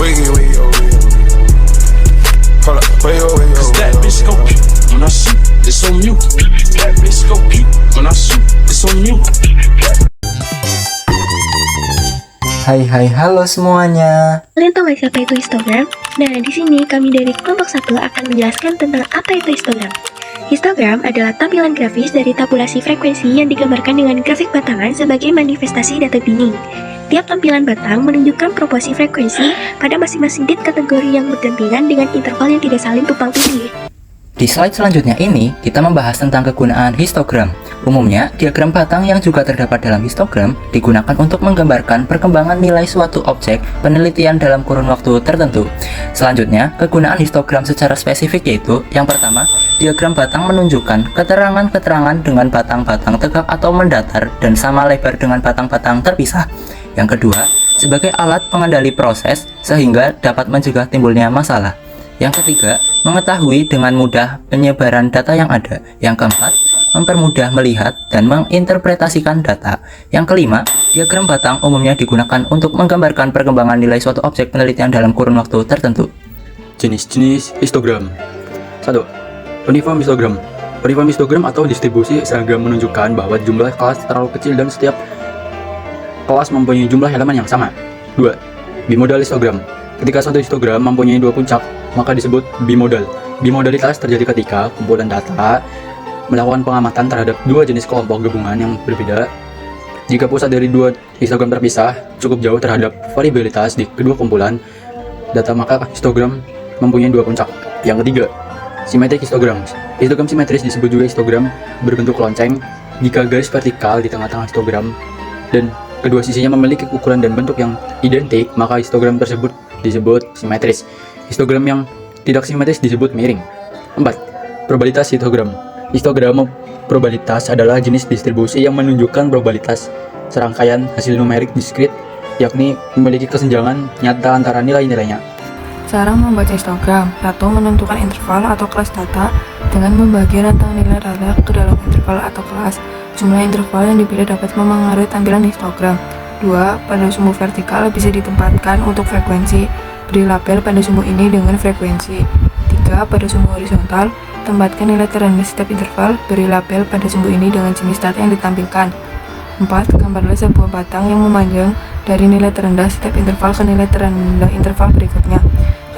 Hold up, cause that bitch go puke when I shoot, it's on mute. That bitch go puke when I shoot, it's on mute. Halo semuanya. Kalian tahu nggak siapa itu histogram? Nah, di sini kami dari kelompok 1 akan menjelaskan tentang apa itu histogram. Histogram adalah tampilan grafis dari tabulasi frekuensi yang digambarkan dengan grafik batangan sebagai manifestasi data binning. Tiap tampilan batang menunjukkan proporsi frekuensi pada masing-masing bit kategori yang berdampingan dengan interval yang tidak saling tumpang tindih. Di slide selanjutnya ini, kita membahas tentang kegunaan histogram. Umumnya, diagram batang yang juga terdapat dalam histogram digunakan untuk menggambarkan perkembangan nilai suatu objek penelitian dalam kurun waktu tertentu. Selanjutnya, kegunaan histogram secara spesifik yaitu, yang pertama, diagram batang menunjukkan keterangan-keterangan dengan batang-batang tegak atau mendatar dan sama lebar dengan batang-batang terpisah. Yang kedua, sebagai alat pengendali proses sehingga dapat mencegah timbulnya masalah. Yang ketiga, mengetahui dengan mudah penyebaran data yang ada. Yang keempat, mempermudah melihat dan menginterpretasikan data. Yang kelima, diagram batang umumnya digunakan untuk menggambarkan perkembangan nilai suatu objek penelitian dalam kurun waktu tertentu. Jenis-jenis histogram. 1. Uniform histogram. Uniform histogram atau distribusi seragam menunjukkan bahwa jumlah kelas terlalu kecil dan setiap kelas mempunyai jumlah elemen yang sama. 2. Bimodal histogram. Ketika suatu histogram mempunyai dua puncak, maka disebut bimodal. Bimodalitas terjadi ketika kumpulan data melakukan pengamatan terhadap dua jenis kelompok gabungan yang berbeda. Jika pusat dari dua histogram terpisah cukup jauh terhadap variabilitas di kedua kumpulan data, maka histogram mempunyai dua puncak. Yang ketiga, simetrik histogram. Histogram simetris disebut juga histogram berbentuk lonceng jika garis vertikal di tengah-tengah histogram dan kedua sisinya memiliki ukuran dan bentuk yang identik, maka histogram tersebut disebut simetris. Histogram yang tidak simetris disebut miring. 4. Probabilitas histogram. Histogram probabilitas adalah jenis distribusi yang menunjukkan probabilitas serangkaian hasil numerik diskrit, yakni memiliki kesenjangan nyata antara nilai-nilainya. Cara membaca histogram. 1. Menentukan interval atau kelas data dengan membagi rentang nilai data ke dalam interval atau kelas. Jumlah interval yang dipilih dapat memengaruhi tampilan histogram. 2. Pada sumbu vertikal bisa ditempatkan untuk frekuensi. Beri label pada sumbu ini dengan frekuensi. 3. Pada sumbu horizontal, tempatkan nilai terendah setiap interval. Beri label pada sumbu ini dengan jenis data yang ditampilkan. 4. Gambarlah sebuah batang yang memanjang dari nilai terendah setiap interval ke nilai terendah interval berikutnya.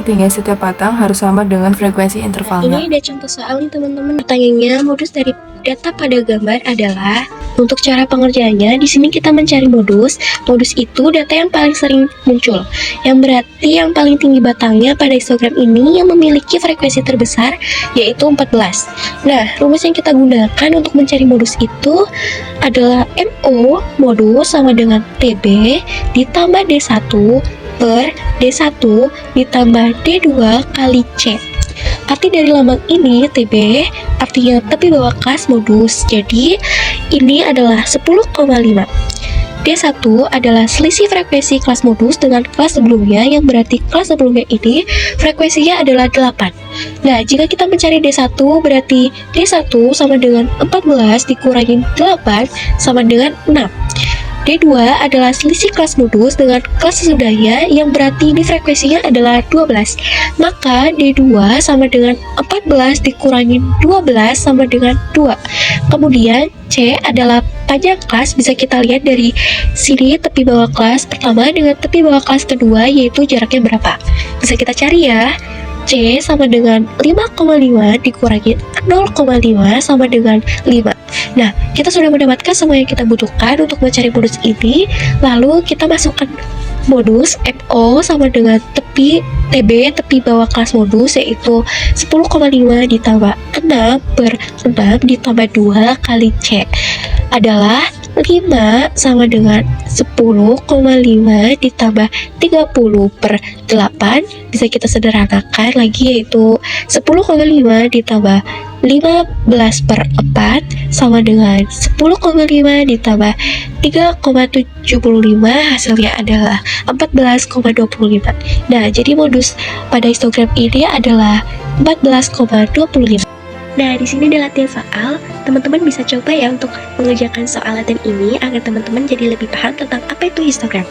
Ketiga, setiap batang harus sama dengan frekuensi intervalnya. Ini ada contoh soal nih teman-teman. Pertanyaannya, modus dari data pada gambar adalah, untuk cara pengerjaannya di sini kita mencari modus. Modus itu data yang paling sering muncul, yang berarti yang paling tinggi batangnya pada histogram ini yang memiliki frekuensi terbesar, yaitu 14. Nah, rumus yang kita gunakan untuk mencari modus itu adalah MO modus sama dengan TB ditambah D1 per D1 ditambah D2 kali C. Arti dari lambang ini TB artinya tepi bawah kelas modus. Jadi ini adalah 10,5. D1 adalah selisih frekuensi kelas modus dengan kelas sebelumnya, yang berarti kelas sebelumnya ini frekuensinya adalah 8. Nah, jika kita mencari D1 berarti D1 sama dengan 14 dikurangi 8 sama dengan 6. D2 adalah selisih kelas modus dengan kelas sesudahnya, yang berarti ini frekuensinya adalah 12. Maka D2 sama dengan 14 dikurangi 12 sama dengan 2. Kemudian C adalah panjang kelas, bisa kita lihat dari sini tepi bawah kelas pertama dengan tepi bawah kelas kedua, yaitu jaraknya berapa. Bisa kita cari ya. C sama dengan 5,5 dikurangi 0,5 sama dengan 5. Nah, kita sudah mendapatkan semua yang kita butuhkan untuk mencari modus ini. Lalu kita masukkan modus MO sama dengan tepi TB, tepi bawah kelas modus, yaitu 10,5 ditambah 6 per 6 ditambah 2 kali C adalah 5 sama dengan 10,5 ditambah 30 per 8. Bisa kita sederhanakan lagi, yaitu 10,5 ditambah 15 per 4 sama dengan 10,5 ditambah 3,75, hasilnya adalah 14,25. Nah, jadi modus pada histogram ini adalah 14,25. Nah, di sini ada latihan soal. Teman-teman bisa coba ya untuk mengerjakan soal latihan ini agar teman-teman jadi lebih paham tentang apa itu histogram.